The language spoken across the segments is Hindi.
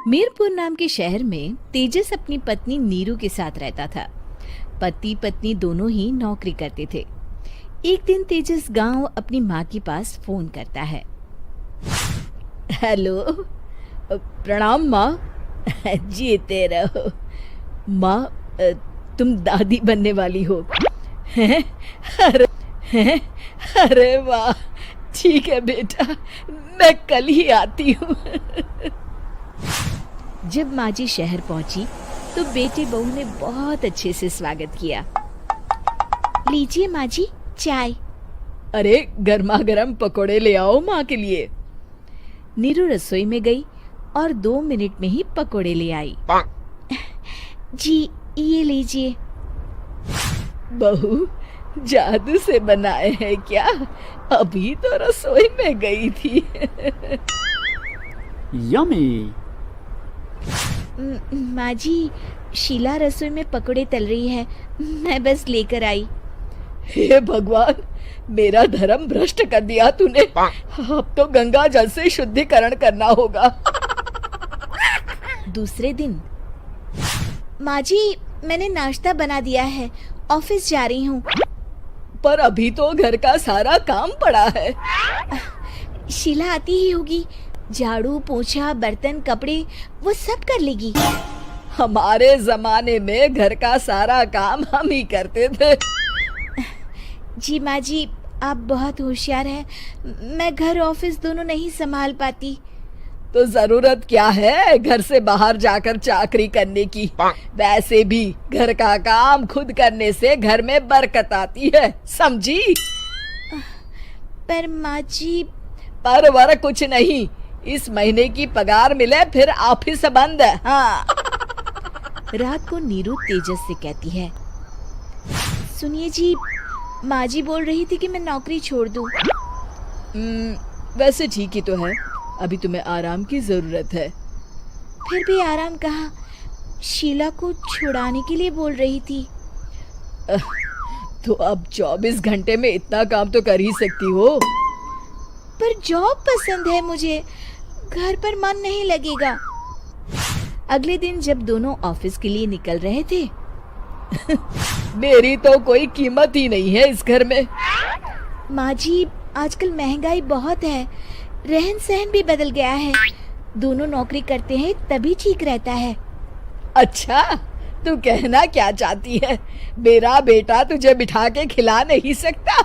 मीरपुर नाम के शहर में तेजस अपनी पत्नी नीरू के साथ रहता था। पति पत्नी दोनों ही नौकरी करते थे। एक दिन तेजस गांव अपनी माँ के पास फोन करता है। हेलो, प्रणाम माँ। जीते रहो माँ, तुम दादी बनने वाली हो। हैं? हैं? अरे वाह, ठीक है बेटा, मैं कल ही आती हूँ। जब माँ जी शहर पहुंची तो बेटे बहू ने बहुत अच्छे से स्वागत किया। लीजिए माँ जी, चाय। अरे गर्मा गर्म पकोड़े ले आओ माँ के लिए। नीरू रसोई में गई और 2 मिनट में ही पकोड़े ले आई। जी ये लीजिए। बहू, जादू से बनाए हैं क्या? अभी तो रसोई में गई थी। यम्मी। माँ जी, शीला रसोई में पकोड़े तल रही है, मैं बस लेकर आई। हे भगवान, मेरा धर्म भ्रष्ट कर दिया तूने। अब तो गंगा जल से शुद्धिकरण करना होगा। दूसरे दिन, माँ जी मैंने नाश्ता बना दिया है, ऑफिस जा रही हूँ। पर अभी तो घर का सारा काम पड़ा है। शीला आती ही होगी, झाड़ू पोछा बर्तन कपड़े वो सब कर लेगी। हमारे जमाने में घर का सारा काम हम ही करते थे। जी माँ जी, आप बहुत होशियार हैं, मैं घर ऑफिस दोनों नहीं संभाल पाती। तो जरूरत क्या है घर से बाहर जाकर चाकरी करने की? वैसे भी घर का काम खुद करने से घर में बरकत आती है, समझी? पर माँ जी। पर वर कुछ नहीं, इस महीने की पगार मिले फिर ऑफिस बंद है। हाँ। रात को नीरू तेजस से कहती है, सुनिए जी, माँ जी बोल रही थी कि मैं नौकरी छोड़ दूं। वैसे ठीक ही तो है, अभी तुम्हें आराम की जरूरत है। फिर भी आराम कहाँ, शीला को छुड़ाने के लिए बोल रही थी। तो अब 24 घंटे में इतना काम तो कर ही सकती हो। पर जॉब पसंद है मुझे, घर पर मन नहीं लगेगा। अगले दिन जब दोनों ऑफिस के लिए निकल रहे थे, मेरी तो कोई कीमत ही नहीं है इस घर में। माँ जी, आजकल महंगाई बहुत है, रहन सहन भी बदल गया है, दोनों नौकरी करते हैं तभी ठीक रहता है। अच्छा, तू कहना क्या चाहती है? मेरा बेटा तुझे बिठा के खिला नहीं सकता?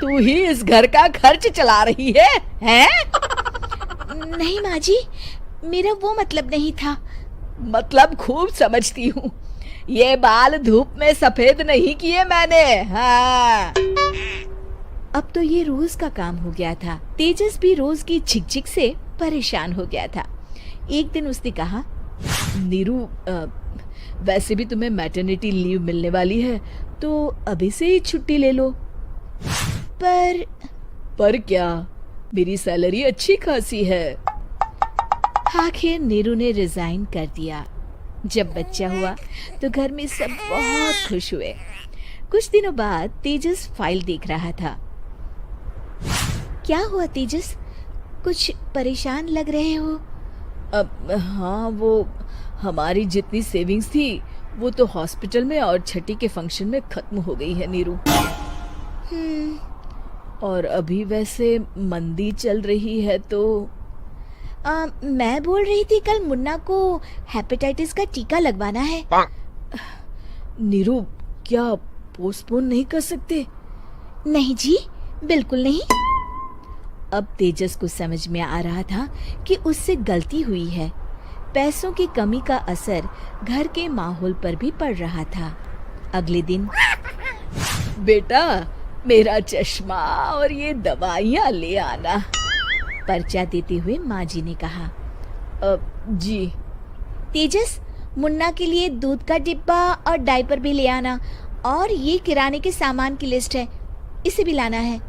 तू ही इस घर का खर्च चला रही है, हैं? नहीं माँ जी, मेरा वो मतलब नहीं था। मतलब खूब समझती हूँ, ये बाल धूप में सफेद नहीं किए मैंने। हाँ। अब तो ये रोज का काम हो गया था। तेजस भी रोज की झिकझिक से परेशान हो गया था। एक दिन उसने कहा, नीरू, वैसे भी तुम्हें मैटरनिटी लीव मिलने वाली है, तो अभी से ही छुट्टी ले लो। पर क्या, मेरी सैलरी अच्छी खासी है। आखिर नीरू ने रिजाइन कर दिया। जब बच्चा हुआ तो घर में सब बहुत खुश हुए। कुछ दिनों बाद तेजस फाइल देख रहा था। क्या हुआ तेजस, कुछ परेशान लग रहे हो? अब हाँ, वो हमारी जितनी सेविंग्स थी वो तो हॉस्पिटल में और छठी के फंक्शन में खत्म हो गई है नीरू। और अभी वैसे मंदी चल रही है तो मैं बोल रही थी कल मुन्ना को हेपेटाइटिस का टीका लगवाना है। नीरू, क्या पोस्टपोन नहीं कर सकते? नहीं जी, बिल्कुल नहीं। अब तेजस को समझ में आ रहा था कि उससे गलती हुई है। पैसों की कमी का असर घर के माहौल पर भी पड़ रहा था। अगले दिन, बेटा मेरा चश्मा और ये दवाइयाँ ले आना, पर्चा देते हुए माँ जी ने कहा। जी। तेजस, मुन्ना के लिए दूध का डिब्बा और डायपर भी ले आना, और ये किराने के सामान की लिस्ट है, इसे भी लाना है।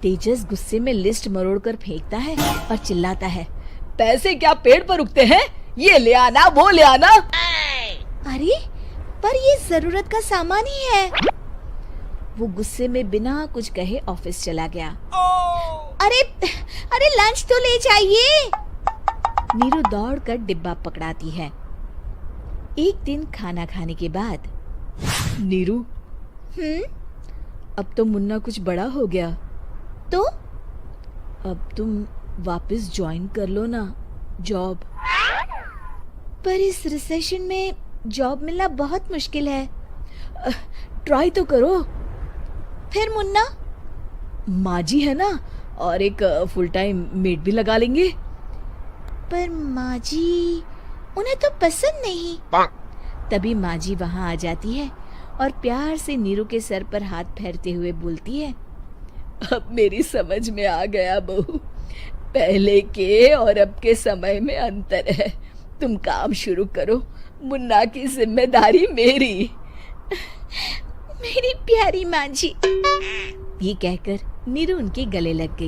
तेजस गुस्से में लिस्ट मरोड़कर फेंकता है और चिल्लाता है, पैसे क्या पेड़ पर उगते हैं? ये ले आना, वो ले आना। अरे पर ये जरूरत का सामान ही है। वो गुस्से में बिना कुछ कहे ऑफिस चला गया। अरे अरे लंच तो ले जाइए। नीरू दौड़कर डिब्बा पकड़ाती है। एक दिन खाना खाने के बाद, नीरू, अब तो मुन्ना कुछ बड़ा हो गया, तो अब तुम वापस ज्वाइन कर लो ना जॉब। पर इस रिसेशन में जॉब मिलना बहुत मुश्किल है। ट्राई तो करो। फिर मुन्ना? माँ जी है ना, और एक फुल टाइम मेड भी लगा लेंगे। पर माँ जी, उन्हें तो पसंद नहीं। तभी माँ जी वहाँ आ जाती है और प्यार से नीरू के सर पर हाथ फेरते हुए बोलती है, अब मेरी समझ में आ गया बहू, पहले के और अब के समय में अंतर है। तुम काम शुरू करो, मुन्ना की जिम्मेदारी मेरी। मेरी प्यारी माँ जी। ये कहकर नीरू उनके गले लग गई।